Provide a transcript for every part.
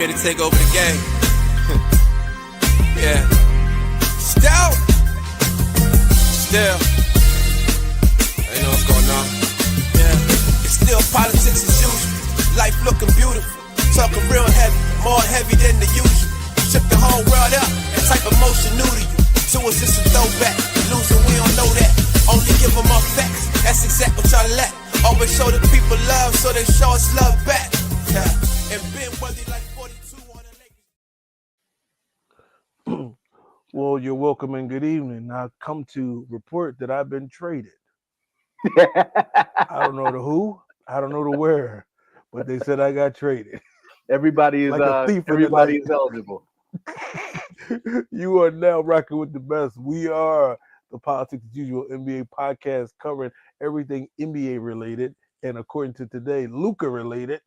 Here to take over the game. Yeah. Still. You know what's going on. Yeah. It's still politics as usual. Life looking beautiful. Talking real heavy. More heavy than the usual. Shook the whole world up. That type of motion new to you. To us it's a throwback. Losing, we don't know that. Only give them our facts. That's exactly what y'all lack. Always show the people love, so they show us love back. Yeah. And Ben Worthy like 42 on the Lakers. Well, you're welcome and good evening. I come to report that I've been traded. I don't know to who, I don't know to where, but they said I got traded. Everybody is like everybody is eligible. You are now rocking with the best. We are the Politics as Usual NBA podcast covering everything NBA related, and according to today, Luka related.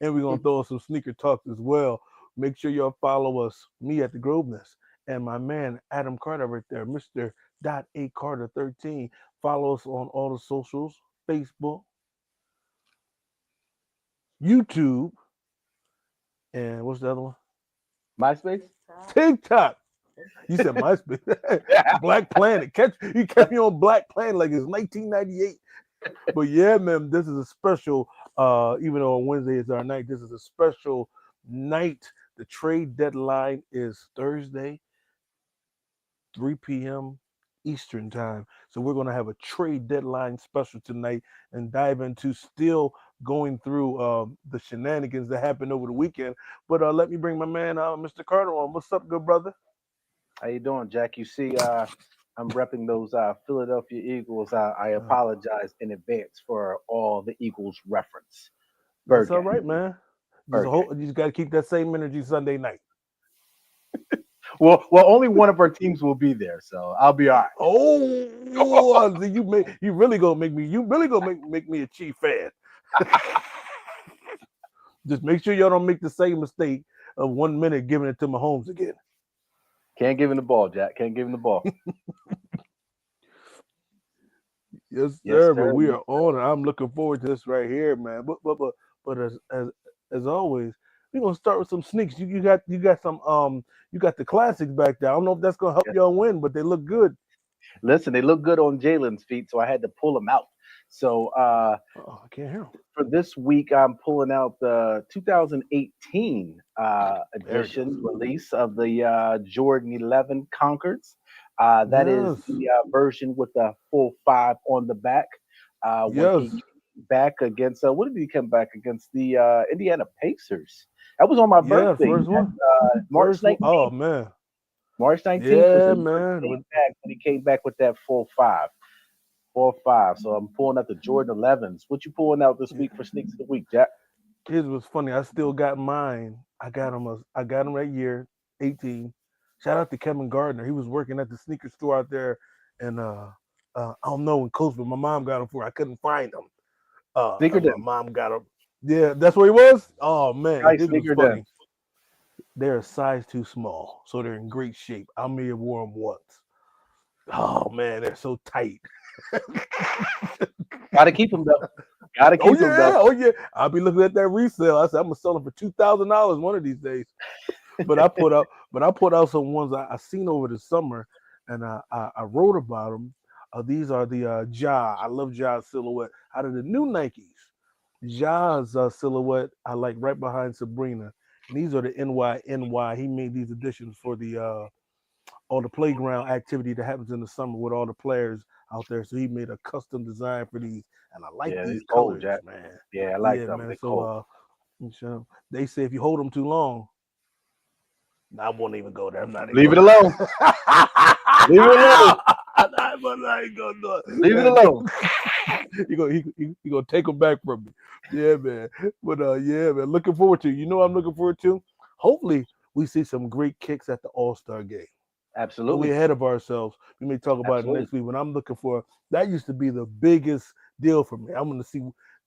And we're gonna throw in some sneaker talks as well. Make sure y'all follow us, me at the Groveness, and my man Adam Carter right there, Mr. A Carter 13. Follow us on all the socials: Facebook, YouTube, and what's the other one? MySpace? TikTok. You said MySpace. Black Planet. You kept me on Black Planet like it's 1998. But yeah, man, this is a special, even though on Wednesday is our night, this is a special night. The trade deadline is Thursday, 3 p.m. Eastern time. So we're going to have a trade deadline special tonight and dive into still going through the shenanigans that happened over the weekend. But let me bring my man, Mr. Carter, on. What's up, good brother? How you doing, Jack? You see, I'm repping those Philadelphia Eagles. I apologize in advance for all the Eagles reference. That's all right, man. You just got to keep that same energy Sunday night. Well, only one of our teams will be there, so I'll be all right. Oh, you really gonna make me a Chief fan. Just make sure y'all don't make the same mistake of 1 minute giving it to Mahomes again. Can't give him the ball, Jack. Can't give him the ball. Yes, sir. But we are on it. I'm looking forward to this right here, man. But as always, we're gonna start with some sneaks. You got some you got the classics back there. I don't know if that's gonna help y'all win, but they look good. Listen, they look good on Jalen's feet, so I had to pull them out. So I can't hear them. For this week, I'm pulling out the 2018 edition release of the Jordan 11 Concords. That is the version with the full 5 on the back. When he came back against what did he come back against? The Indiana Pacers. That was on my birthday. First one. March 19th. Oh man. March 19th. Yeah, man. When he came back with that full 5. 4-5. So I'm pulling out the Jordan 11s. What you pulling out this week for sneaks of the week, Jack? It was funny. I still got mine. I got them that year, 18. Shout out to Kevin Gardner. He was working at the sneaker store out there, and I don't know in Kuzma. My mom got them for. I couldn't find them. Sneaker my mom got them. Yeah, that's where he was. Oh man, nice it was sneaker funny. Den. They're a size too small, so they're in great shape. I may have worn them once. Oh man, they're so tight. Gotta keep them though. Gotta keep them though. Oh yeah. I'll be looking at that resale. I said I'm gonna sell them for $2,000 one of these days. But I put out some ones I seen over the summer, and I wrote about them. These are the Ja. I love Ja's silhouette out of the new Nikes. Ja's silhouette I like right behind Sabrina. And these are the NY. He made these editions for the all the playground activity that happens in the summer with all the players out there. So he made a custom design for these, and I like these colors, Jack. man. Yeah, I like them. Man. So they say if you hold them too long, I won't even go there. I'm not. Leave it alone. Leave it alone. I ain't gonna do it. Leave it alone. You gonna take them back from me. Yeah, man. But yeah, man. Looking forward to. You know what I'm looking forward to? Hopefully we see some great kicks at the All-Star game. Absolutely. We're ahead of ourselves. We may talk about it next week. When I'm looking for, that used to be the biggest deal for me. I'm going to see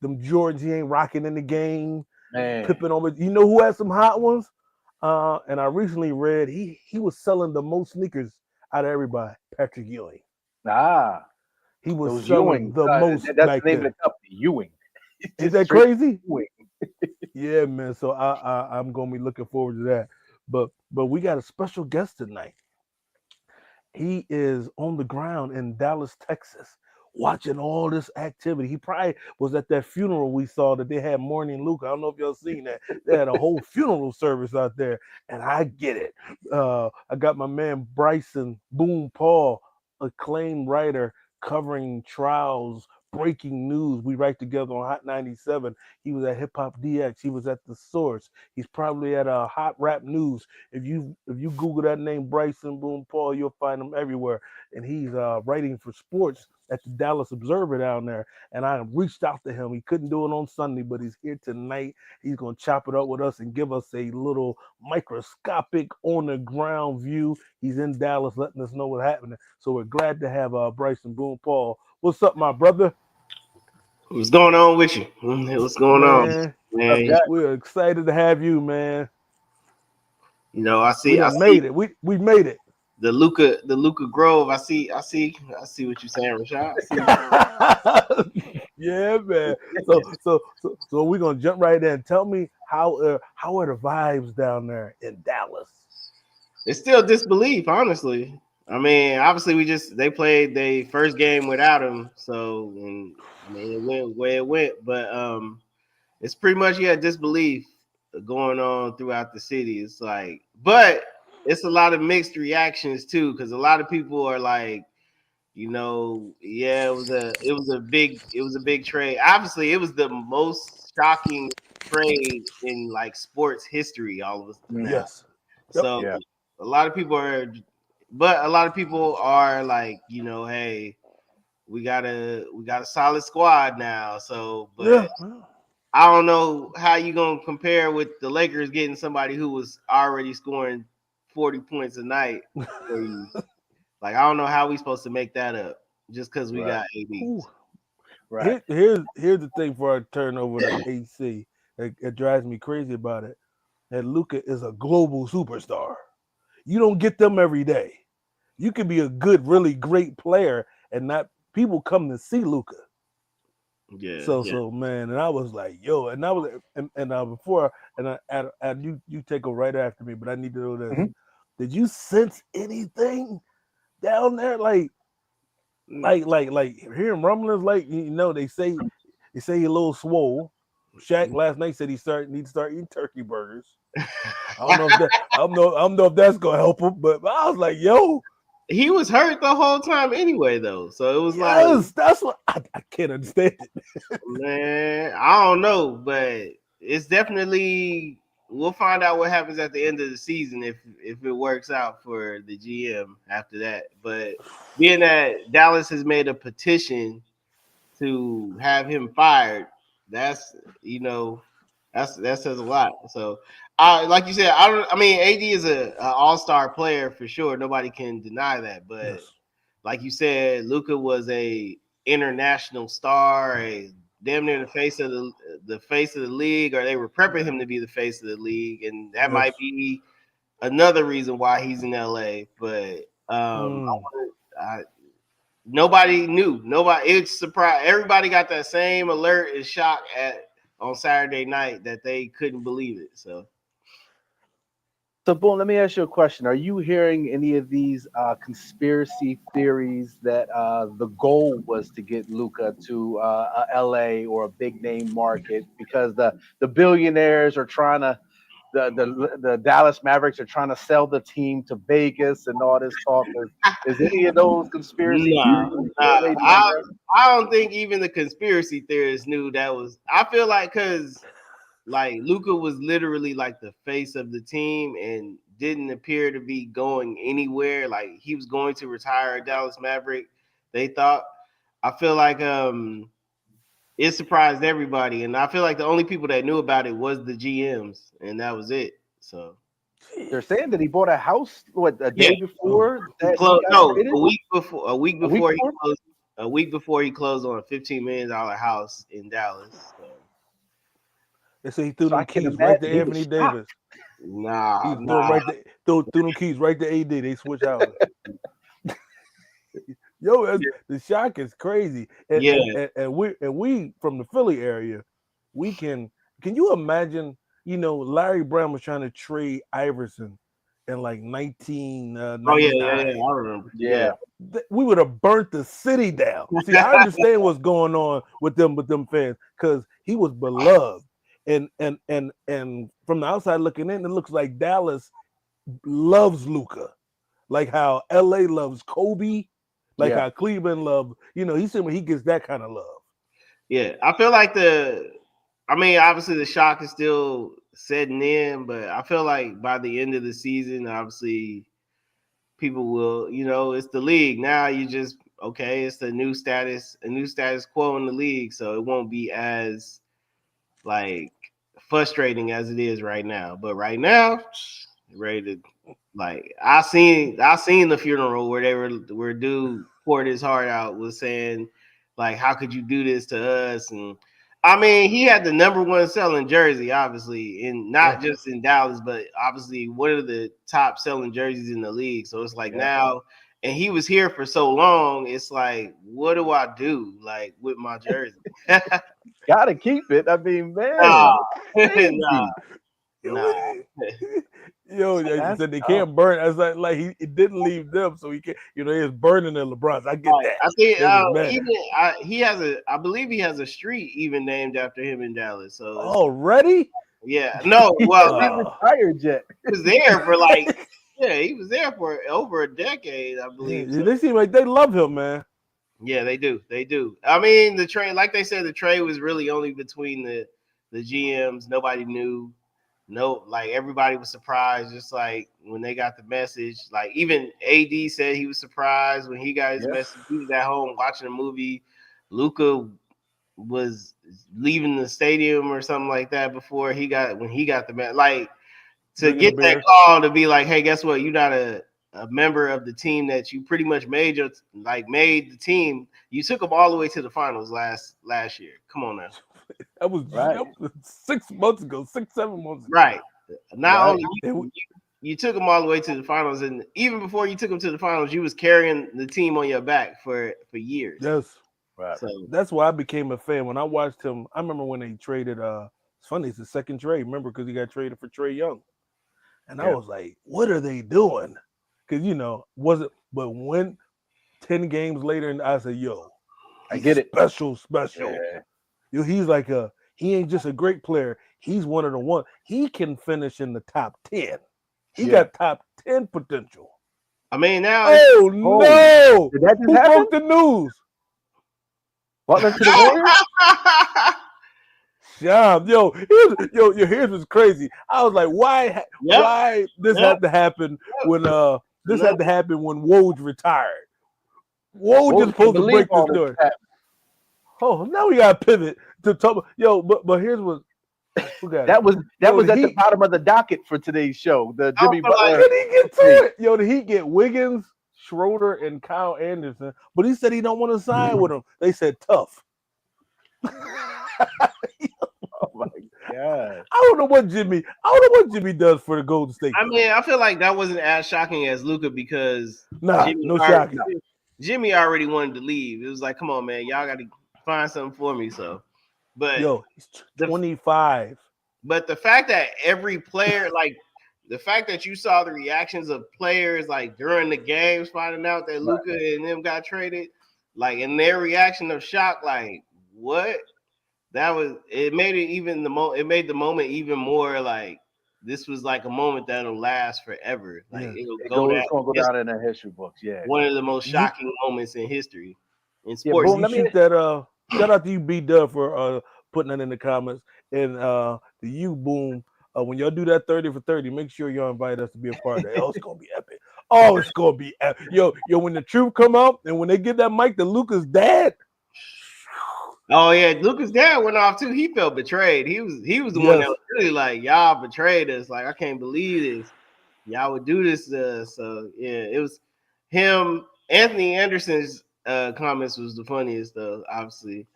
them Jordans he ain't rocking in the game. Man. Pippen over. You know who has some hot ones? And I recently read he was selling the most sneakers out of everybody. Patrick Ewing. He was selling the most. That's back the name then. of the company, Ewing. Is that crazy? Ewing. Yeah, man. So I'm gonna be looking forward to that. But we got a special guest tonight. He is on the ground in Dallas, Texas, watching all this activity. He probably was at that funeral we saw that they had mourning Luka. I don't know if y'all seen that. They had a whole funeral service out there, and I get it. I got my man Bryson Boom Paul, acclaimed writer, covering trials, breaking news. We write together on Hot 97. He was at Hip Hop DX. He was at The Source. He's probably at Hot Rap News. If you Google that name, Bryson Boom Paul, you'll find him everywhere. And he's writing for sports at the Dallas Observer down there. And I reached out to him. He couldn't do it on Sunday, but he's here tonight. He's gonna chop it up with us and give us a little microscopic on the ground view. He's in Dallas, letting us know what's happening. So we're glad to have Bryson Boom Paul. What's up, my brother? What's going on with you? What's going on, man? We're excited to have you, man. You know, I see. Made it. We made it. The Luka Grove. I see what you're saying, Rashad. Yeah, man. So we're gonna jump right in. Tell me how are the vibes down there in Dallas? It's still disbelief, honestly. I mean, obviously they played their first game without him, so it went where it went. But it's pretty much disbelief going on throughout the city. It's like, but it's a lot of mixed reactions too, because a lot of people are like, it was a big trade. Obviously, it was the most shocking trade in like sports history. All of us, yes. So a lot of people are. But a lot of people are like, hey, we got a solid squad now. So, but I don't know how you gonna compare with the Lakers getting somebody who was already scoring 40 points a night for you. Like, I don't know how we supposed to make that up just because we got AD. Right. Here's the thing for our turnover to AC. It drives me crazy about it. That Luka is a global superstar. You don't get them every day. You can be a good, really great player, and not people come to see Luka. Yeah. So man, and I was like, yo, and I was, before, and you take over right after me, but I need to know this. Mm-hmm. Did you sense anything down there, like hearing rumblings, like they say he's a little swole. Shaq last night said needs to start eating turkey burgers. I don't know if that's gonna help him, but I was like, yo. He was hurt the whole time anyway, though. So it was that's what I can't understand it. Man, I don't know, but it's definitely we'll find out what happens at the end of the season if it works out for the GM after that. But being that Dallas has made a petition to have him fired, that says a lot. So like you said, I mean, AD is an all-star player for sure. Nobody can deny that. But like you said, Luka was a international star, a damn near the face of the league, or they were prepping him to be the face of the league, and that might be another reason why he's in LA. But nobody knew. It's surprised. Everybody got that same alert and shock on Saturday night that they couldn't believe it. So, Boone, let me ask you a question. Are you hearing any of these conspiracy theories that the goal was to get Luka to LA or a big name market because the billionaires are trying to the Dallas Mavericks are trying to sell the team to Vegas and all this talk? Is any of those conspiracy theories? I don't think even the conspiracy theorists knew that was. I feel like because like Luka was literally like the face of the team and didn't appear to be going anywhere. Like he was going to retire a Dallas Maverick. They thought. I feel like it surprised everybody, and I feel like the only people that knew about it was the GMs, and that was it. So they're saying that he bought a house a day before. A week before he closed on a $15 million house in Dallas. So. They say he threw them keys right to Anthony Davis. Nah, threw them keys right to AD. They switch out. Yo, the shock is crazy. And we from the Philly area, we can can you imagine? You know, Larry Brown was trying to trade Iverson in like 1999. Oh yeah, I remember. Yeah. We would have burnt the city down. See, I understand what's going on with them fans because he was beloved, and from the outside looking in, it looks like Dallas loves Luka, like how LA loves Kobe, like how Cleveland loves. You know, he said when he gets that kind of love. Yeah, I feel like obviously the shock is still setting in, but I feel like by the end of the season, obviously people will, it's the league. Now you just, it's a new status quo in the league. So it won't be as like frustrating as it is right now. But right now, ready to I seen the funeral where dude poured his heart out, was saying, like, how could you do this to us? And I mean, he had the number one selling jersey, obviously, and not just in Dallas, but obviously one of the top selling jerseys in the league. So it's like now, and he was here for so long, it's like, what do I do, like, with my jersey? Gotta keep it. I mean, man. Nah. Yo, they said they can't burn. I was like he didn't leave them, so he can't. You know, he's burning the LeBrons. I get that. I think I believe he has a street even named after him in Dallas. So already, yeah, no, well, he retired yet. He was there he was there for over a decade, I believe. Yeah, they seem like they love him, man. Yeah, they do. I mean, the trade, like they said, the trade was really only between the GMs. Nobody knew. No, like everybody was surprised, just like when they got the message. Like even AD said he was surprised when he got his message. He was at home watching a movie. Luka was leaving the stadium or something like that before when he got the message. Like to get that call to be like, hey, guess what? You're not a member of the team that you pretty much made the team. You took them all the way to the finals last year. Come on now. That was 6 months ago, 7 months ago. Right. Not only you took them all the way to the finals, and even before you took them to the finals, you was carrying the team on your back for years. Yes. Right. So that's why I became a fan. When I watched him, I remember when they traded it's funny, it's the second trade, remember, because he got traded for Trae Young. And I was like, what are they doing? Because but when 10 games later, and I said, yo, I get it. Special. Yeah. Yo, he's like he ain't just a great player. He's one of the one. He can finish in the top 10. He got top 10 potential. I mean, now. Oh no! Did that just Who happen? broke the news? Butler to the Warriors? Here's what's crazy. I was like, why this had to happen when had to happen when Woj retired. Woj just supposed to break this story. Oh, now we gotta pivot to talk. But here's what that was at the bottom of the docket for today's show. The Jimmy Butler. Did he get to it? Did he get Wiggins, Schroeder, and Kyle Anderson? But he said he don't want to sign with them. They said tough. Oh my God! I don't know what Jimmy does for the Golden State. I mean, I feel like that wasn't as shocking as Luka because shocking. Jimmy already wanted to leave. It was like, come on, man, y'all got to find something for me. So, but he's 25. But the fact that every player, like the fact that you saw the reactions of players like during the games finding out that Luka and them got traded, like in their reaction of shock, like what? It made it the moment even more like this was like a moment that'll last forever. Like it's gonna go down in the history books. Yeah, one of the most shocking moments in history in sports. Yeah, shout out to you, B-Dub, for putting that in the comments, and the you Boom. When y'all do that 30 for 30, make sure y'all invite us to be a part of that. Oh, it's gonna be epic. Oh, it's gonna be epic. Yo, when the truth come out and when they get that mic to Luka's dad. Oh yeah, Luka's dad went off too. He felt betrayed. He was the one that was really like, y'all betrayed us. Like, I can't believe this. Y'all would do this to us. So yeah, it was him. Anthony Anderson's comments was the funniest though, obviously.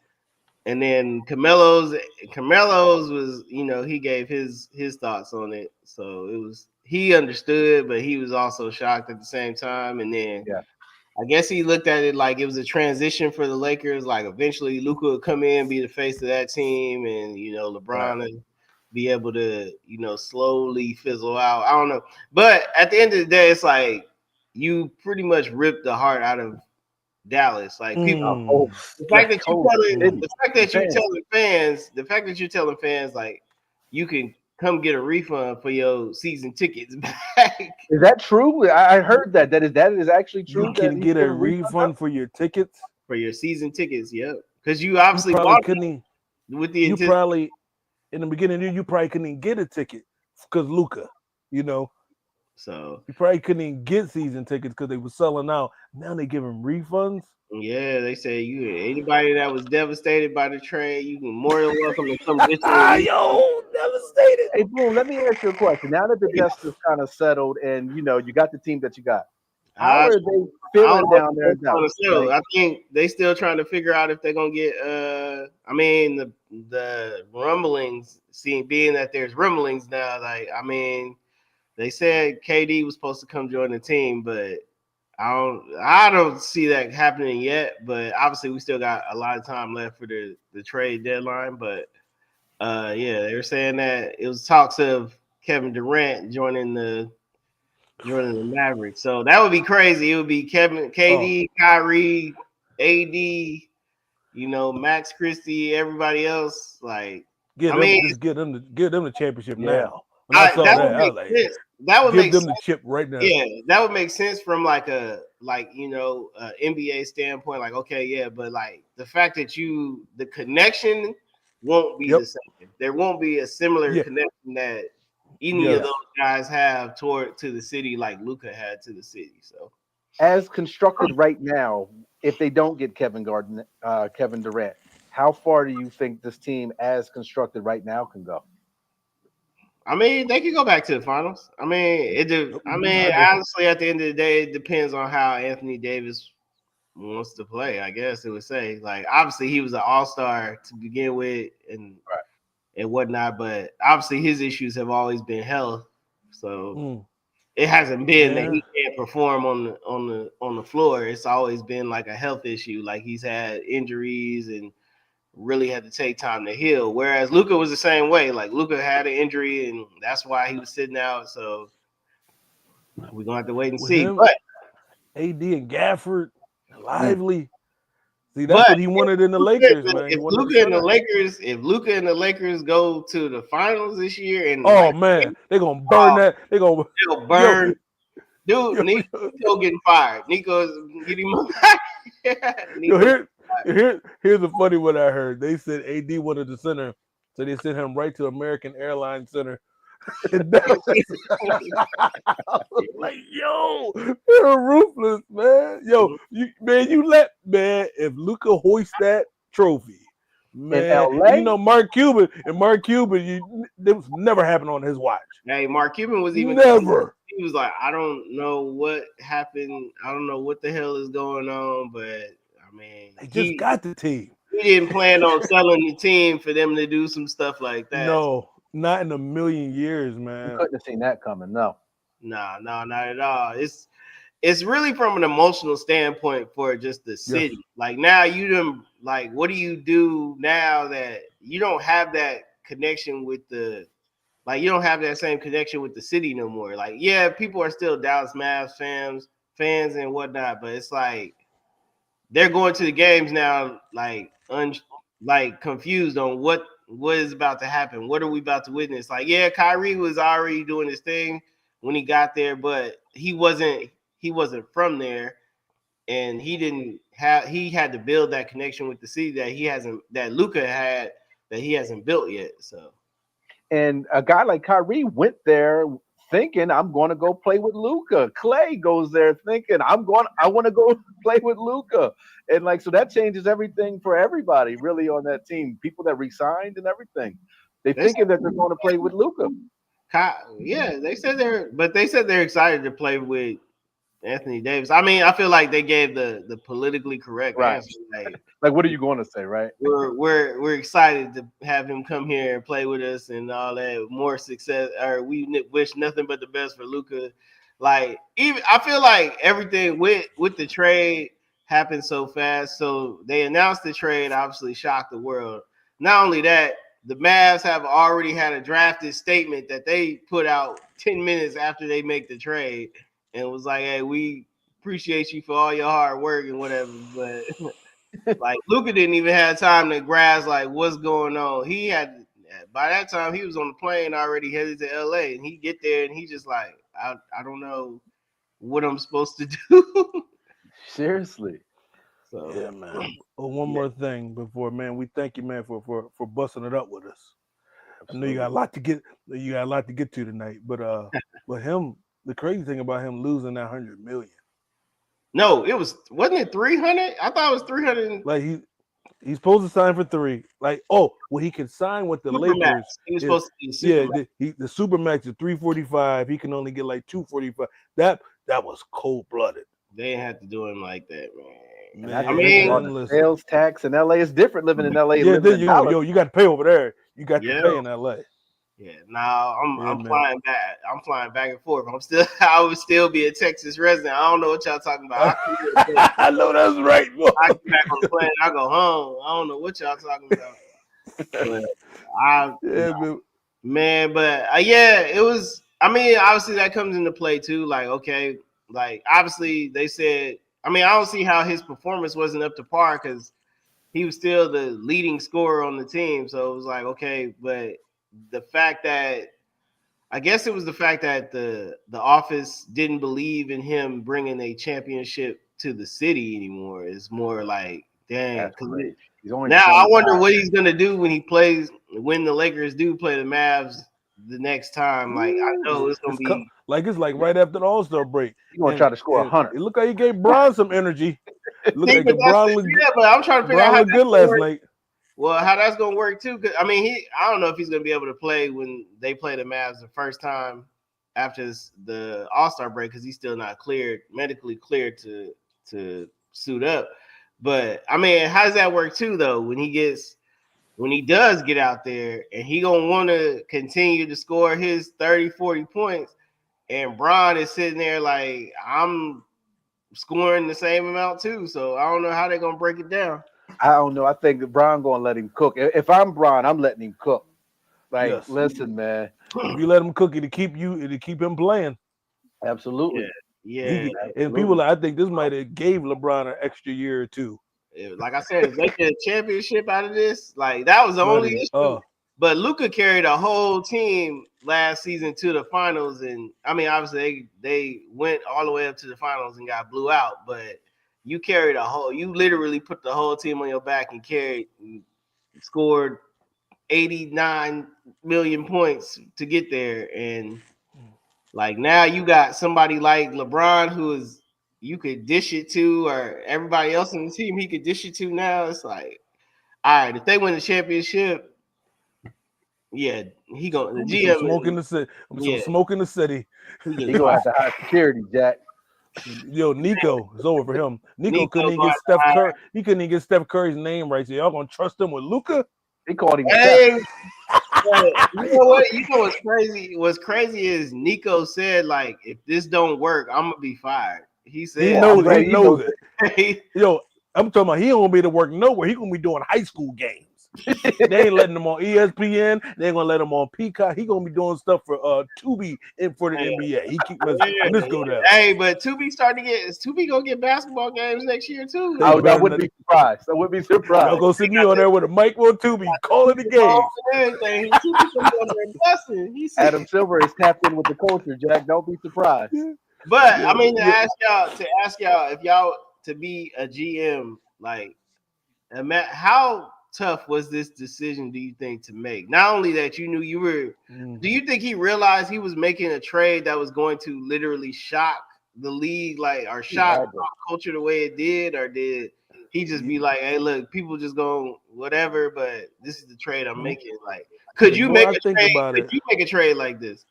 And then Carmelo's was, he gave his thoughts on it. So he understood, but he was also shocked at the same time. And then I guess he looked at it like it was a transition for the Lakers. Like eventually Luka would come in, be the face of that team, and LeBron be able to, slowly fizzle out. I don't know. But at the end of the day, it's like you pretty much ripped the heart out of Dallas. Like people, the fact that you're telling fans like you can come get a refund for your season tickets back. Is that true? I heard that. That is actually true. You can get a refund for your tickets. For your season tickets, yep. Because you obviously couldn't. With the you probably in the beginning you probably couldn't even get a ticket because Luka, So you probably couldn't even get season tickets because they were selling out. Now they giving refunds. Yeah, they say anybody that was devastated by the trade, you can more than welcome to come get your devastated. Hey, Boom, let me ask you a question. Now that the dust is kind of settled and you got the team that you got, how are they feeling down there? I think they still trying to figure out if they're gonna get the rumblings, being that there's rumblings now, they said KD was supposed to come join the team, but I don't see that happening yet. But obviously we still got a lot of time left for the trade deadline. But they were saying that it was talks of Kevin Durant joining the Mavericks. So that would be crazy. It would be KD, Kyrie, AD, Max Christie, everybody else. Like, just give them the championship now. When I saw that I was like, that would give them the chip right now. Yeah, that would make sense from a NBA standpoint. Like, okay, yeah, but like the fact that the connection won't be the same. There won't be a similar connection that any of those guys have to the city like Luka had to the city. So, as constructed right now, if they don't get Kevin Durant, how far do you think this team, as constructed right now, can go? They can go back to the finals. Honestly, at the end of the day, it depends on how Anthony Davis wants to play. I guess it would say, like, obviously he was an all-star to begin with and whatnot, but obviously his issues have always been health. So it hasn't been that he can't perform on the floor. It's always been like a health issue. Like he's had injuries and really had to take time to heal. Whereas Luka was the same way. Like Luka had an injury and that's why he was sitting out. So we're gonna have to wait and see. But AD and Gafford, Lively. See, that's what he wanted in the Lakers, man. If Luka and the Lakers go to the finals this year, and they're gonna burn that. They'll burn. Dude, Nico getting fired. Nico's getting Here's a funny one I heard. They said AD wanted the center, so they sent him right to American Airlines Center. I was like, yo, they're ruthless, man. Yo, if Luka hoists that trophy, man, Mark Cuban, this was never happened on his watch. Hey, Mark Cuban was even never. He was like, I don't know what happened. I don't know what the hell is going on, but they just got the team. He didn't plan on selling the team for them to do some stuff like that. No, not in a million years, man. You couldn't have seen that coming. No, not at all. It's really from an emotional standpoint for just the city. Yes. Like now what do you do now that you don't have that connection with you don't have that same connection with the city no more. Like, yeah, people are still Dallas Mavs fans and whatnot, but it's like they're going to the games now, confused on what is about to happen. What are we about to witness? Like, yeah, Kyrie was already doing his thing when he got there, but he wasn't from there, and he had to build that connection with the city that Luka had that he hasn't built yet. So, and a guy like Kyrie went there thinking, I'm going to go play with Luka. Clay goes there thinking, I want to go play with Luka. And so that changes everything for everybody really on that team. People that resigned and everything. They're thinking that they're going to play with Luka. Yeah, they said they're excited to play with Anthony Davis. I feel like they gave the politically correct answer. Like, what are you going to say, right? We're excited to have him come here and play with us and all that. More success, or we wish nothing but the best for Luka. Like, even I feel like everything with the trade happened so fast. So they announced the trade, obviously shocked the world. Not only that, the Mavs have already had a drafted statement that they put out 10 minutes after they make the trade, and was like, "Hey, we appreciate you for all your hard work and whatever." But like Luka didn't even have time to grasp like what's going on. He had by that time he was on the plane already headed to LA, and he get there and he just like, I don't know what I'm supposed to do. Seriously. So Yeah, man. Oh, one more thing before, man. We thank you, man, for busting it up with us. I know you got a lot to get. You got a lot to get to tonight, but him. The crazy thing about him losing that $100 million. No, wasn't it 300? I thought it was 300. Like he's supposed to sign for 3. Like, he can sign with the Supermax. Lakers. He was supposed to be Supermax. The Supermax is 345. He can only get like 245. That was cold blooded. They didn't have to do him like that, man. I mean, sales tax in LA is different. Living in LA, you got to pay over there. You got to pay in LA. Yeah, I'm flying back. I'm flying back and forth. I would still be a Texas resident. I don't know what y'all talking about. I know that's right. Boy. I get back on the plane. I go home. I don't know what y'all talking about. It was. I mean, obviously that comes into play too. Like, okay, like obviously they said. I mean, I don't see how his performance wasn't up to par because he was still the leading scorer on the team. So it was like, okay, but the fact that the office didn't believe in him bringing a championship to the city anymore is more like, dang. Now I wonder what he's gonna do when the Lakers do play the Mavs the next time. Like I know it's gonna be it's like right after the All-Star break. He's gonna try to score 100. It looked like he gave Bron some energy. But I'm trying to figure out how good last night. Well, how that's gonna work too? Because I mean, I don't know if he's gonna be able to play when they play the Mavs the first time after the All-Star break because he's still not medically cleared to suit up. But I mean, how does that work too, though? When he does get out there and he gonna want to continue to score his 30, 40 points, and Bron is sitting there like, I'm scoring the same amount too. So I don't know how they're gonna break it down. I don't know. I think Bron gonna let him cook. If I'm Bron, I'm letting him cook. Like, listen, man. If you let him cook, it'll keep him playing. Absolutely. Yeah. And people, I think this might have gave LeBron an extra year or two. Like I said, if they get a championship out of this, like that was the only issue. But Luka carried a whole team last season to the finals, and I mean, obviously they went all the way up to the finals and got blew out. But you literally put the whole team on your back and scored 89 million points to get there, and like now you got somebody like LeBron who you could dish it to, or everybody else in the team he could dish it to. Now it's like, all right, if they win the championship. Yeah, he go the GM smoke in the city. Some smoke in the city. He gonna have to high security, Jack. Yo, Nico, it's over for him. Nico couldn't even get Steph Curry. He couldn't even get Steph Curry's name right. So y'all gonna trust him with Luka? They called him. Hey, you know what? You know what's crazy? What's crazy is Nico said, like, if this don't work, I'm gonna be fired. He said he knows it. Yo, I'm talking about he don't be to work nowhere. He gonna be doing high school games. They ain't letting him on ESPN. They ain't gonna let him on Peacock. He gonna be doing stuff for Tubi and for the NBA. He keep let's go down. Hey, but Tubi is Tubi gonna get basketball games next year too? I wouldn't be surprised. I wouldn't be surprised. Y'all go see me on there with a mic on Tubi, calling the game. Adam Silver is tapped in with the culture, Jack. Don't be surprised. But I mean, to ask y'all if y'all to be a GM, like, how tough was this decision, do you think, to make? Not only that you knew you were, do you think he realized he was making a trade that was going to literally shock the league, like, or shock culture the way it did, or did he just be like, hey, look, people just go whatever, but this is the trade I'm making? Like, could you make a trade? Could you make a trade like this?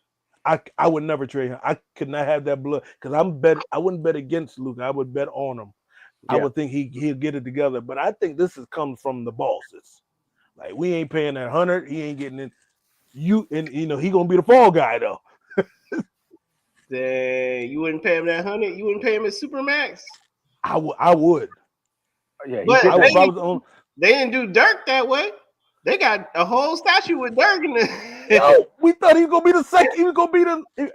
I would never trade him. I could not have that blood because I wouldn't bet against Luka. I would bet on him. I would think he'll get it together, but I think this comes from the bosses. Like, we ain't paying that 100. He ain't getting it. He gonna be the fall guy though. Dang, you wouldn't pay him that 100. You wouldn't pay him at Supermax. I would. Yeah, but they didn't do Dirk that way. They got a whole statue with Dirk in it. Yo, we thought he was gonna be the second. He was gonna be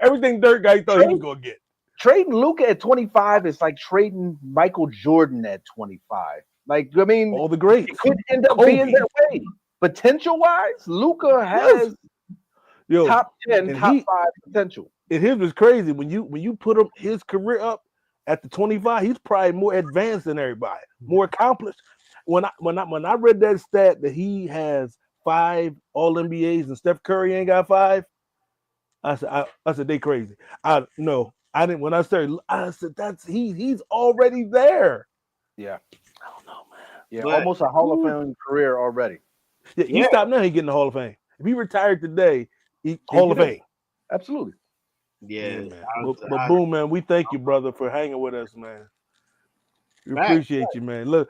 everything Dirk guy he thought he was gonna get. Trading Luka at 25 is like trading Michael Jordan at 25. Like, I mean, all the greats. It could end up being that way. Potential-wise, Luka has top 10, top 5 potential. And his was crazy. When you put him his career up at the 25, he's probably more advanced than everybody, more accomplished. When I read that stat that he has 5 All-NBAs and Steph Curry ain't got 5, I said they crazy. I didn't. When I said he's already there. Yeah, I don't know, man. Yeah, but, almost a Hall of Fame career already. Yeah, he stopped now. He getting the Hall of Fame. If he retired today, Hall of Fame. Absolutely. Yeah, man. But boom, man. We thank you, brother, for hanging with us, man. We appreciate you, man. Look.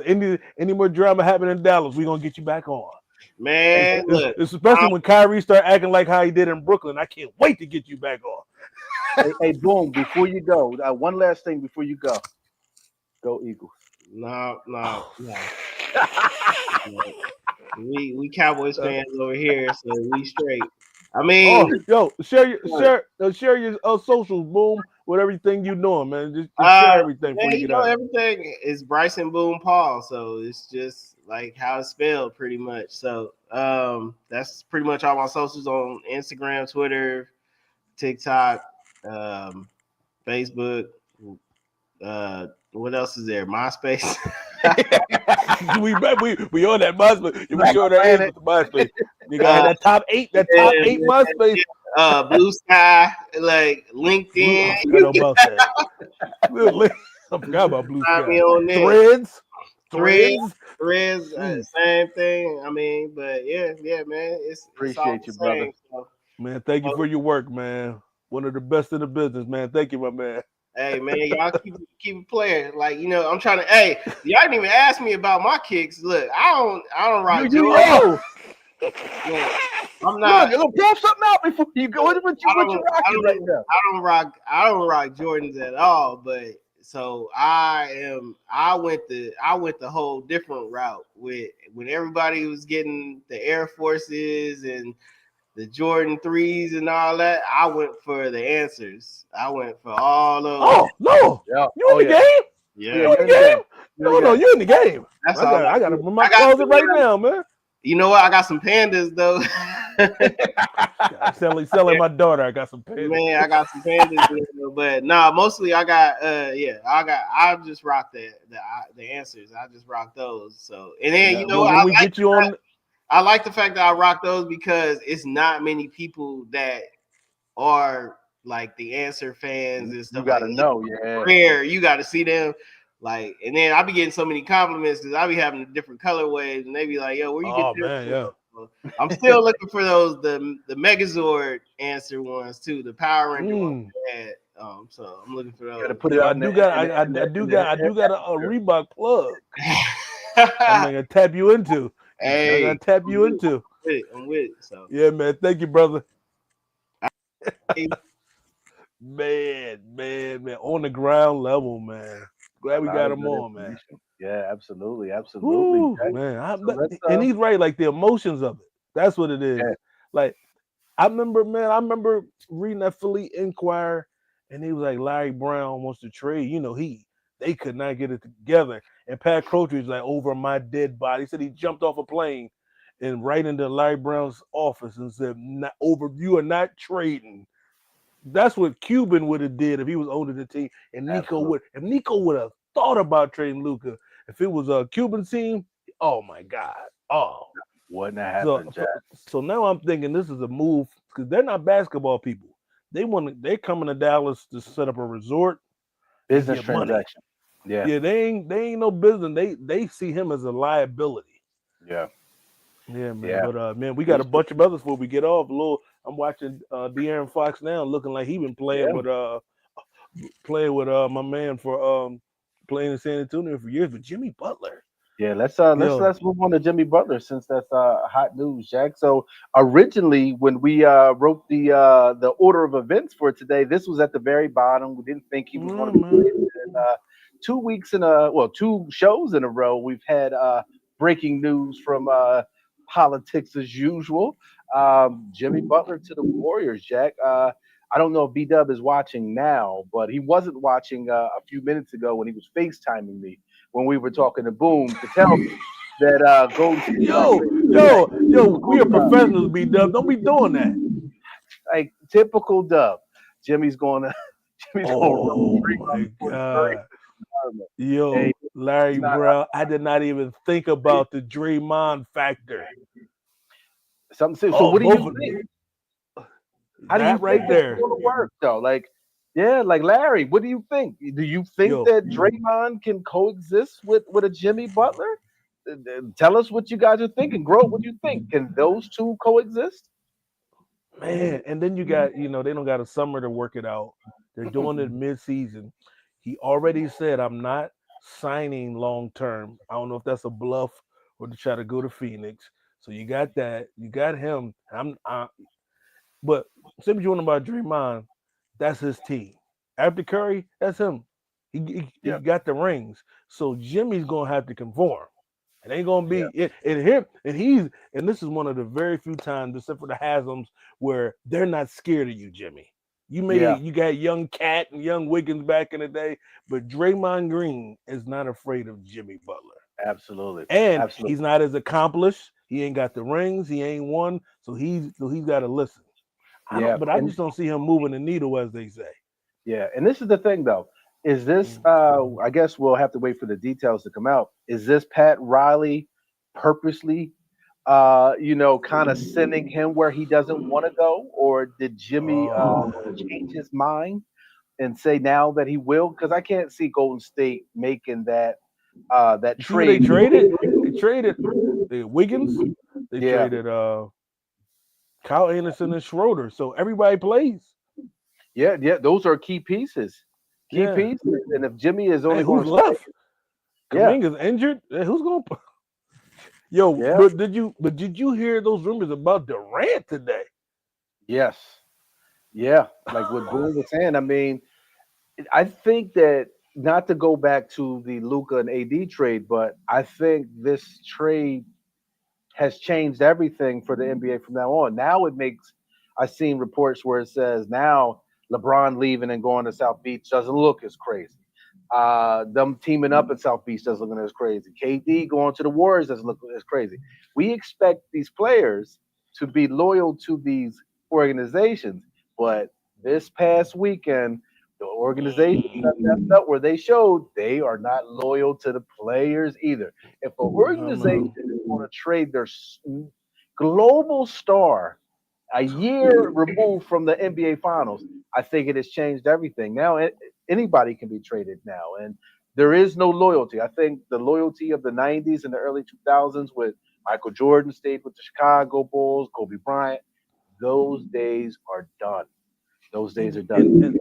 Any more drama happening in Dallas, we're gonna get you back on. Man, look, especially when Kyrie start acting like how he did in Brooklyn. I can't wait to get you back on. hey, boom! Before you go, one last thing before you go. Go Eagles! No. We Cowboys fans over here, so we straight. I mean, share your socials, boom, with everything you doing, man. Just share everything. Man, everything is Bryson Boom Paul, so it's just like how it's spelled, pretty much. So that's pretty much all my socials on Instagram, Twitter, TikTok, Facebook. What else is there? MySpace. we on that MySpace. We sure that is with the MySpace. You got that top 8 MySpace. Blue Sky, like LinkedIn. I forgot about Blue Sky. Threads, same thing. I mean, but yeah, man. Appreciate you, brother. So. Man, thank you for your work, man. One of the best in the business, man. Thank you, my man. Hey man, y'all keep it playing. Like, I'm trying to. Hey, y'all didn't even ask me about my kicks. Look, I don't rock. I'm not. Look, pull something out before you go into what you're rocking right now. I don't rock Jordans at all. But so I went the whole different route with when everybody was getting the Air Forces and the Jordan 3s and all that. I went for the answers. I went for all those. Oh no! Yeah. You in the game? Yeah. You in the game? No, you in the game. That's I got them in my closet right now, man. You know what? I got some pandas though. selling my daughter. I got some pandas. Man, I got some pandas, but mostly I got I just rock the answers. I just rock those. So and then I like the fact that I rock those because it's not many people that are like the answer fans and stuff. You gotta know, rare. You got to see them. Like, and then I be getting so many compliments because I be having the different colorways, and they be like, "Yo, where you get this?" Man, yeah. So I'm still looking for those the Megazord answer ones too, the Power Ranger ones. So I'm looking for those. Gotta put it I do got a Reebok plug. I'm gonna tap you into. Hey, I'm gonna tap you into. I'm with it. So yeah, man. Thank you, brother. man, on the ground level, man. Glad we got him on, man. Yeah, absolutely. Ooh, man. And he's right, like the emotions of it. That's what it is. Yeah. Like, I remember reading that Philly Inquirer, and he was like, Larry Brown wants to trade. They could not get it together. And Pat Crotry was like, over my dead body. He said he jumped off a plane and right into Larry Brown's office and said, you are not trading. That's what Cuban would have did if he was owner of the team. And Nico would have thought about trading Luka. If it was a Cuban team, oh my God. Oh. Wouldn't have happened, Jack. So now I'm thinking this is a move because they're not basketball people. They're coming to Dallas to set up a resort. Business transaction. Yeah. Yeah, they ain't no business. They see him as a liability. Yeah. Yeah, man. Yeah. But man, we got a bunch of others before we get off. I'm watching De'Aaron Fox now, looking like he been playing with my man for playing in San Antonio for years, but Jimmy Butler. Yeah, let's move on to Jimmy Butler since that's hot news, Jack. So originally, when we wrote the order of events for today, this was at the very bottom. We didn't think he was going to be in 2 weeks 2 shows in a row. We've had breaking news from politics as usual. Jimmy Butler to the Warriors, Jack. I don't know if B-Dub is watching now, but he wasn't watching a few minutes ago when he was FaceTiming me when we were talking to Boom to tell me that Golden State We are professionals, B-Dub. Don't be doing that. Like typical Dub. Jimmy's going to Oh my God. Yo, hey, Larry Brown, I did not even think about the Draymond factor. So what do you think? How do you right think there it's going to work though? Like Larry, what do you think? Do you think that Draymond can coexist with a Jimmy Butler? Tell us what you guys are thinking. Grove, what do you think? Can those two coexist? Man, and then you got, they don't got a summer to work it out. They're doing it mid-season. He already said, I'm not signing long term. I don't know if that's a bluff or to try to go to Phoenix. So you got that. You got him. But same as you want about Draymond, that's his team. After Curry, that's him. He got the rings. So Jimmy's gonna have to conform. It ain't gonna be and this is one of the very few times, except for the Hasms, where they're not scared of you, Jimmy. You got young Cat and young Wiggins back in the day, but Draymond Green is not afraid of Jimmy Butler. Absolutely. And he's not as accomplished. He ain't got the rings. He ain't won. So he's got to listen. I just don't see him moving the needle, as they say. Yeah, and this is the thing, though. Is this? I guess we'll have to wait for the details to come out. Is this Pat Riley purposely, kind of sending him where he doesn't want to go, or did Jimmy change his mind and say now that he will? Because I can't see Golden State making that trade. They traded the Wiggins. They traded Kyle Anderson and Schroeder. So everybody plays. Yeah, those are key pieces. Pieces. And if Jimmy is only who's left? Kuminga's injured. Who's going to But did you hear those rumors about Durant today? Yes. Yeah. Like what Boone was saying. I mean, I think that, not to go back to the Luka and AD trade, but I think this trade has changed everything for the NBA from now on. Now I've seen reports where it says now LeBron leaving and going to South Beach doesn't look as crazy. Them teaming up at South Beach doesn't look as crazy. KD going to the Warriors doesn't look as crazy. We expect these players to be loyal to these organizations, but this past weekend, the organization stepped up where they showed they are not loyal to the players either. If an organization is going to trade their global star a year removed from the NBA Finals, I think it has changed everything. Now anybody can be traded now, and there is no loyalty. I think the loyalty of the 90s and the early 2000s with Michael Jordan stayed with the Chicago Bulls, Kobe Bryant, those days are done. Those days are done. And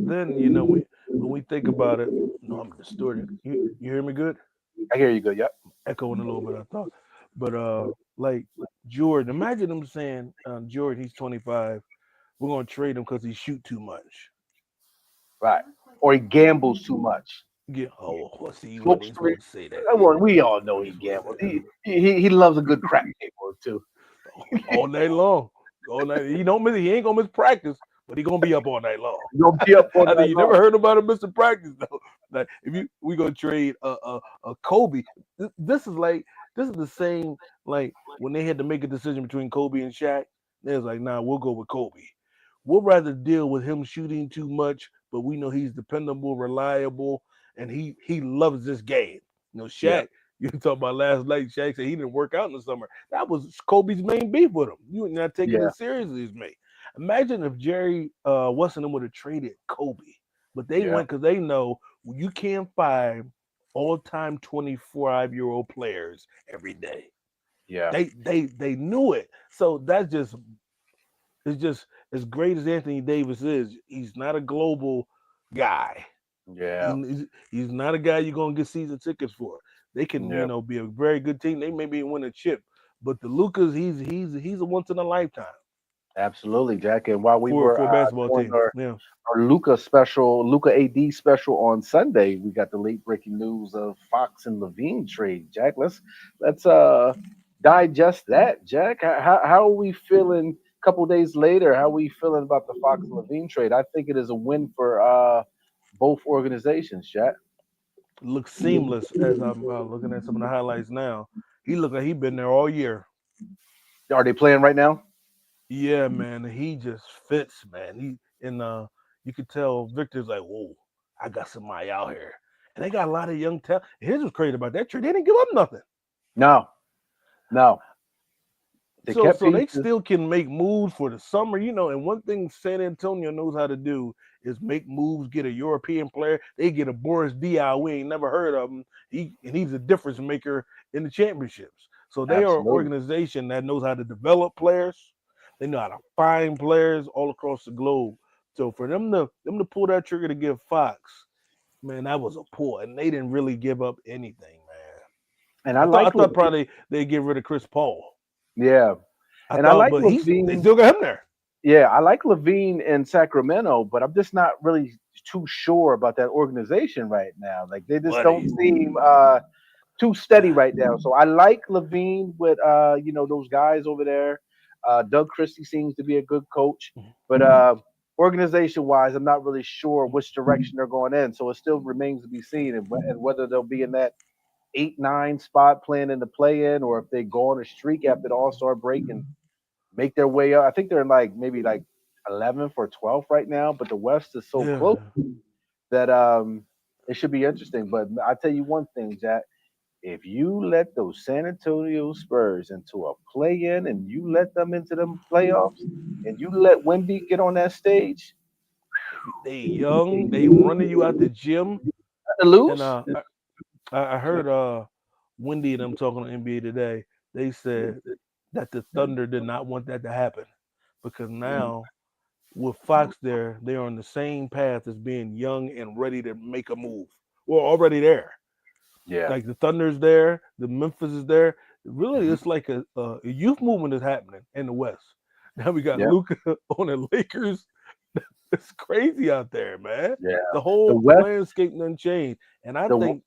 then, when we think about it, no, I'm distorted. You hear me good? I hear you good, yep. Echoing a little bit, I thought. But like Jordan, imagine them saying, Jordan, he's 25. We're going to trade him because he shoot too much. Right. Or he gambles too much. Yeah. See, you weren't supposed to say that. We all know he gambles. He loves a good crack table too. All night long. All night. He ain't gonna miss practice, but he gonna be up all night long. He'll be up all night long. You never heard about him missing practice though. Like we gonna trade a Kobe. This is the same like when they had to make a decision between Kobe and Shaq. They was like, nah, we'll go with Kobe. We'll rather deal with him shooting too much, but we know he's dependable, reliable, and he loves this game. Shaq, you talk about last night, Shaq said he didn't work out in the summer. That was Kobe's main beef with him. You were not taking it seriously as me. Imagine if Jerry Weston would have traded Kobe, but they went because they know you can't find all-time 25-year-old players every day. Yeah, they knew it. So it's just as great as Anthony Davis is. He's not a global guy. Yeah, he's not a guy you're gonna get season tickets for. They can be a very good team. They maybe win a chip, but the Lukas, he's a once in a lifetime. Absolutely, Jack. And while we for were a basketball team, our Luka AD special on Sunday, we got the late breaking news of Fox and Lavine trade. Jack, let's digest that, Jack. How are we feeling? A couple days later, how are we feeling about the Fox and Lavine trade? I think it is a win for both organizations, Jack. Looks seamless as I'm looking at some of the highlights now. He looked like he been there all year. Are they playing right now? Yeah, man, he just fits, man. You could tell Victor's like, whoa, I got somebody out here, and they got a lot of young talent. Here's what's crazy about that trade: they didn't give up nothing. No, no. They So kept so they pieces. still can make moves for the summer, And one thing San Antonio knows how to do is make moves, get a European player. They get a Boris Diaw, we ain't never heard of him. He's a difference maker in the championships. So they are an Absolutely. organization that knows how to develop players. They know how to find players all across the globe. So for them to pull that trigger to give Fox, man, that was a pull, and they didn't really give up anything, man. And I thought probably they'd get rid of Chris Paul. yeah, I and I thought, like but they Lavine. still got him there. Yeah, I like Lavine in Sacramento, but I'm just not really too sure about that organization right now. Like they just don't Buddy. seem too steady right now. So I like Lavine with those guys over there. Doug Christie seems to be a good coach, but organization wise, I'm not really sure which direction they're going in. So it still remains to be seen, and whether they'll be in that 8-9 spot playing in the play in, or if they go on a streak after the All Star break and make their way up. I think they're maybe 11th or 12th right now, but the West is so Yeah. close that it should be interesting. But I tell you one thing, Jack. If you let those San Antonio Spurs into a play-in and you let them into them playoffs and you let Wemby get on that stage, They young, they running you out the gym. to And lose. I heard Wendy and them talking on NBA today. They said that the Thunder did not want that to happen because now with Fox there, they are on the same path as being young and ready to make a move. Well, already there. Yeah, Like the Thunder's there, the Memphis is there. Really, it's like a youth movement is happening in the West. Now we got yeah, Luka on the Lakers. It's crazy out there, man. yeah. The The whole West, landscape done changed. And I the think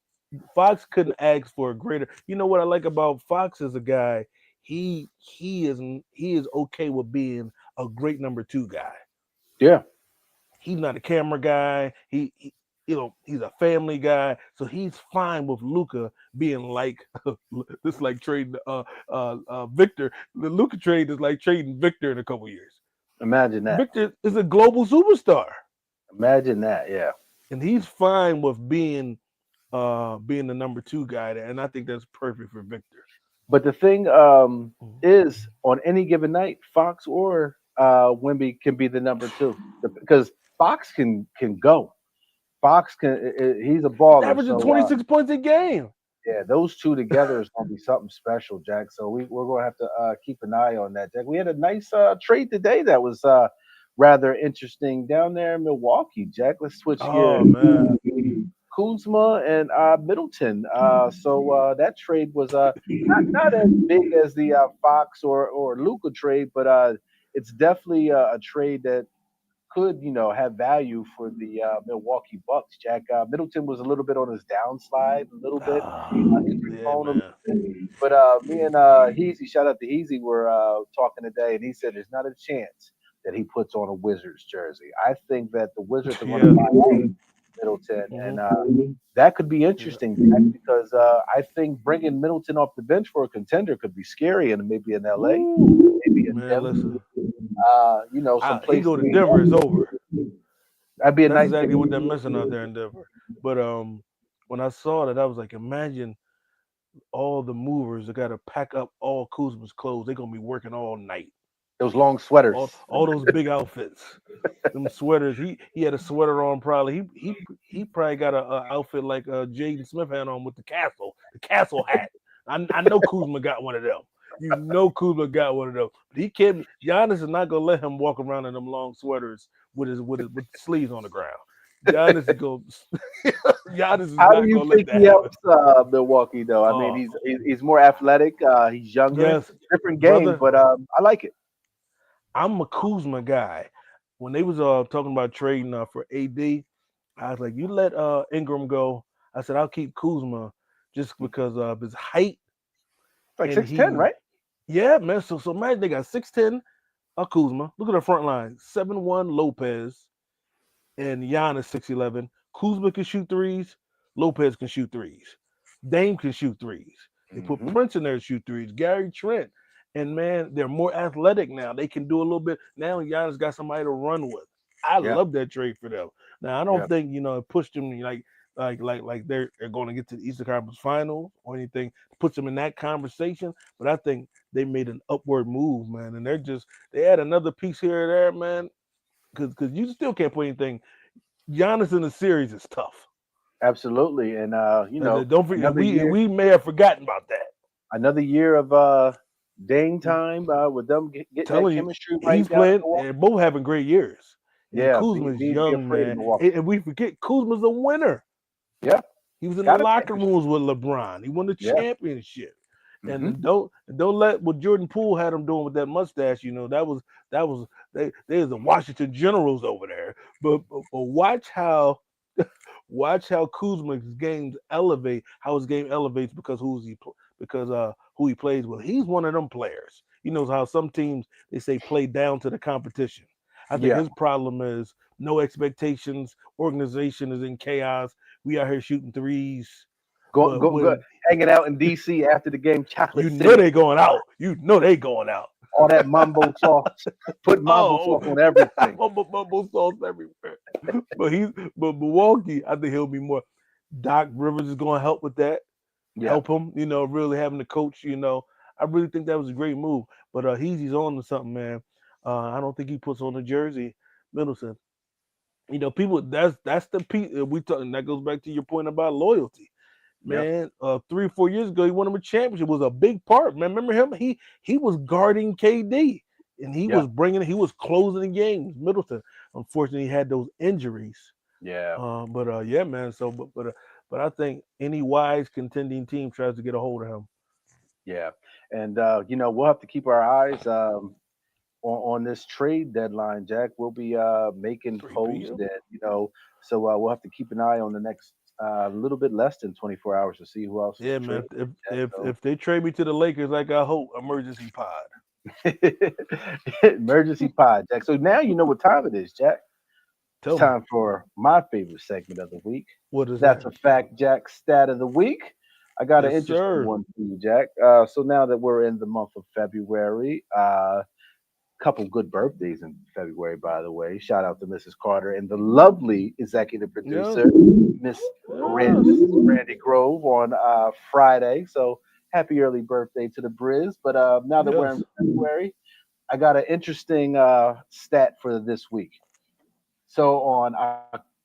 Fox couldn't ask for a greater. You know what I like about Fox as a guy? He is okay with being a great number two guy. yeah. He's not a camera guy. He's a family guy. So he's fine with Luka being like this, like trading Victor. The Luka trade is like trading Victor in a couple years. Imagine that. Victor is a global superstar, Imagine that. Yeah. and he's fine with being the number two guy there, and I think that's perfect for Victor. But the thing is, on any given night, Fox or Wemby can be the number two because Fox can go. Fox can. He's a He's baller. averaging So 26 points a game. yeah, those two together is going to be something special, Jack. So we're going to have to keep an eye on that, Jack. We had a nice trade today that was rather interesting down there in Milwaukee, Jack. Let's switch Oh gears. man, Kuzma and Middleton. So that trade was not as big as the Fox or Luka trade, but it's definitely a trade that could have value for the Milwaukee Bucks. Jack Middleton was a little bit on his downslide, a little bit injury yeah, prone, man. but me and Heezy, shout out to Heezy, were talking today, and he said there's not a chance that he puts on a Wizards jersey. I think that the Wizards are going to buy out Middleton, and that could be interesting Jack, because I think bringing Middleton off the bench for a contender could be scary, and maybe in LA, maybe in Man, Denver, listen, some he place. go to Denver, it's over. That'd be a That's nice exactly thing. what they're missing out there in Denver. But when I saw that, I was like, imagine all the movers that got to pack up all Kuzma's clothes. They're gonna be working all night. Those long sweaters. All those big outfits, them sweaters. He had a sweater on. Probably he probably got a outfit like Jaden Smith had on with the castle hat. I know Kuzma got one of them. You know Kuzma got one of them. But he can't. Giannis is not gonna let him walk around in them long sweaters with sleeves on the ground. Giannis is going. Giannis is How not do you gonna let think that he happen. helps Milwaukee though? I mean, Oh, he's more athletic. He's younger. yes, Different game, brother. but I like it. I'm a Kuzma guy. When they was talking about trading for AD, I was like, you let Ingram go. I said I'll keep Kuzma just because of his height It's like and 6'10", right? Yeah, man. So imagine they got 6'10" Kuzma. Look at the front line. 7'1" Lopez and Giannis 6'11". Kuzma can shoot threes. Lopez can shoot threes. Dame can shoot threes. They put Mm-hmm. Prince in there to shoot threes. Gary Trent. And man, they're more athletic now. They can do a little bit. Now Giannis got somebody to run with. I Yeah. love that trade for them. Now I don't Yeah. think it pushed them like they're going to get to the Eastern Conference Finals or anything. Puts them in that conversation. But I think they made an upward move, man. And they add another piece here or there, man. Because you still can't put anything. Giannis in the series is tough. Absolutely. And Don't forget, another year, we may have forgotten about that. another year of Dame time with them getting that Telling you, chemistry right he's down in playing. Milwaukee. They're both having great years. And Yeah, Kuzma's be young, afraid of man. Milwaukee. And we forget Kuzma's a winner. Yeah, He was in the got a locker championship. rooms with LeBron. He won the Yeah. championship. Mm-hmm. And don't let what Jordan Poole had him doing with that mustache. That was there's the Washington Generals over there. But watch how Kuzma's games elevate, how his game elevates because who he plays with. He's one of them players. He knows how some teams they say play down to the competition. I think Yeah. his problem is no expectations. Organization is in chaos. We out here shooting threes. But Go, hanging out in DC after the game, chocolate you city, know they going out. You know they going out. all that mambo sauce, put mambo sauce on everything. Mumbo sauce everywhere. But Milwaukee, I think he'll be more. Doc Rivers is going to help with that. Yeah. Help him, really having the coach, I really think that was a great move. But he's on to something, man. I don't think he puts on the jersey, Middleton. People, that's the piece we talking. That goes back to your point about loyalty, man. 3 or 4 years ago, he won him a championship. It was a big part, man. Remember him? He was guarding KD, and he was closing the games. Middleton, unfortunately, had those injuries. Yeah. Yeah, man. So, but I think any wise contending team tries to get a hold of him. Yeah. And we'll have to keep our eyes on this trade deadline, Jack. We'll be making 3 posts p.m. and so we'll have to keep an eye on the next little bit less than 24 hours to see who else. Yeah, man. If they trade me to the Lakers, like I hope, emergency pod. Emergency pod, Jack. So now you know what time it is, Jack. Tell It's me. time for my favorite segment of the week. What is That's that? a fact, Jack. Stat of the week. I got an Yes, interesting sir. one for you, Jack. So now that we're in the month of February, couple good birthdays in February, by the way. Shout out to Mrs. Carter and the lovely executive producer, Miss Brandi Grove, on Friday. So happy early birthday to the Briz. But now that we're in February, I got an interesting stat for this week. So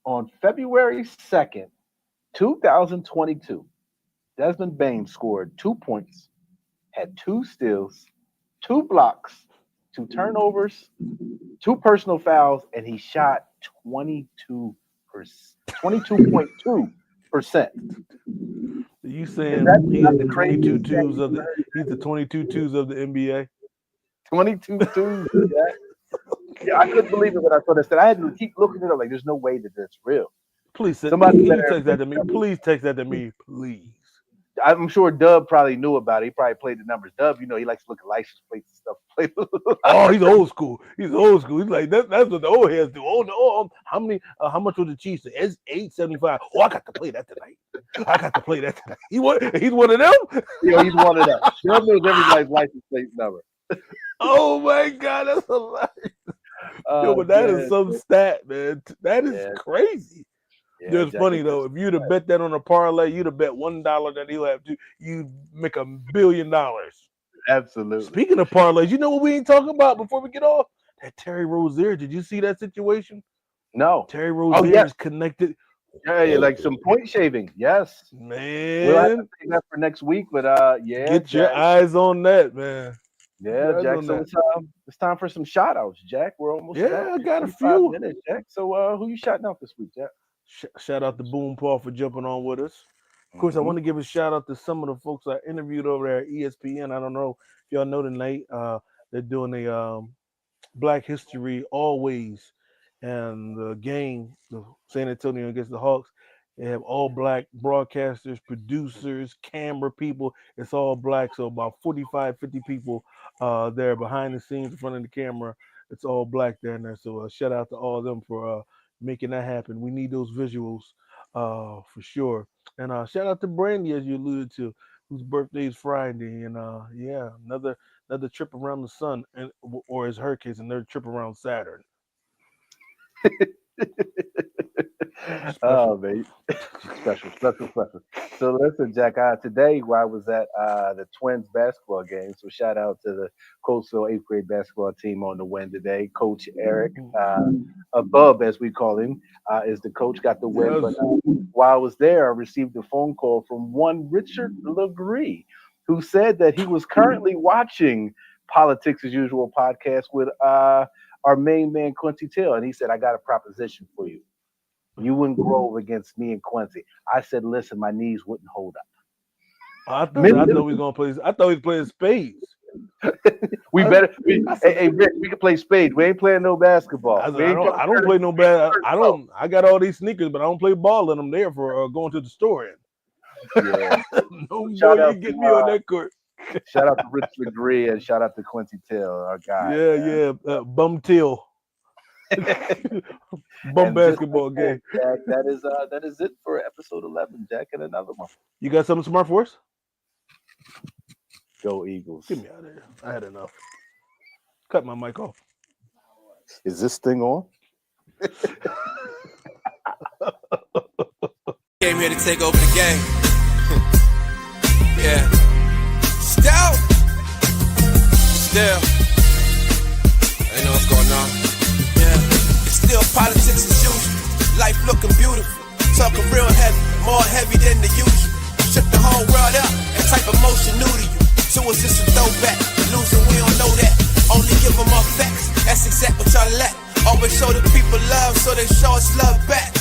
on February 2nd, 2022, Desmond Bain scored 2 points, had 2 steals, 2 blocks, 2 turnovers, 2 personal fouls, and he shot 22.2%. You saying he's the 22 twos of the he's the 22 twos of the NBA? 22 twos. Yeah, I couldn't believe it when I saw this. I had to keep looking it up. Like, there's no way that that's real. Please, Somebody can you better- text that to me? Please text that to me, please. I'm sure Dub probably knew about it. He probably played the numbers. Dub, he likes to look at license plates and stuff. Oh, he's old school. He's old school. He's like that's what the old heads do. How much was the Chiefs? It's $8.75. Oh, I got to play that tonight. He's one of them. He's one of them. Dub knows everybody's license plate number. Oh my God, that's hilarious. But that is some stat, man. That is crazy. Yeah, It's funny though. If you'd have bet that on a parlay, you'd have bet $1 that he'll have to. You'd make $1 billion. Absolutely. Speaking of parlays, you know what we ain't talking about before we get off? That Terry Rozier. Did you see that situation? No. Terry Rozier is connected. Yeah, like some point shaving. Yes, man. We'll have to take that for next week. But get your eyes on that, man. Yeah, Jack. So it's time for some shout outs, Jack. We're almost I got a few minutes, Jack. So who you shouting out this week, Jack? Shout out to Boom Paul for jumping on with us. Of course, I want to give a shout out to some of the folks I interviewed over there at ESPN. I don't know if y'all know tonight. They're doing a Black History Always, and the game, the San Antonio against the Hawks. They have all black broadcasters, producers, camera people. It's all black. So about 45, 50 people there behind the scenes, in front of the camera. It's all black there and there. So shout out to all of them for making that happen. We need those visuals for sure. And shout out to Brandi, as you alluded to, whose birthday is Friday. And yeah, another trip around the sun, and or as her case, another trip around Saturn. Oh, man. Special. So listen, Jack, today while I was at the Twins basketball game, so shout out to the Coastal 8th grade basketball team on the win today. Coach Eric, Above, as we call him, is the coach, got the win. But while I was there, I received a phone call from one Richard Legree, who said that he was currently watching Politics as Usual podcast with our main man, Quincy Till. And he said, I got a proposition for you. You and Grove against me and Quincy. I said, listen, my knees wouldn't hold up. I thought we was gonna play. I thought he was playing spades. Hey, Rick, we can play spades. We ain't playing no basketball. I don't play no bad. I got all these sneakers, but I don't play ball in them there for going to the store in. Yeah. No boy, you get me on that court. Shout out to Rich Legree and shout out to Quincy Till, our guy. Yeah, Bum Till. Bum basketball game. Jack, that is it for episode 11, Jack, and another one. You got something smart for us? Go Eagles. Get me out of here. I had enough. Cut my mic off. Is this thing on? Came here to take over the game. Yeah. Still. I know what's going on. Yeah. It's still politics as usual. Life looking beautiful. Talking real heavy. More heavy than the usual. Shook the whole world up. That type of motion new to you. So it's just a throwback. Losing, we don't know that. Only give them all facts. That's exactly what y'all lack. Always show the people love, so they show us love back.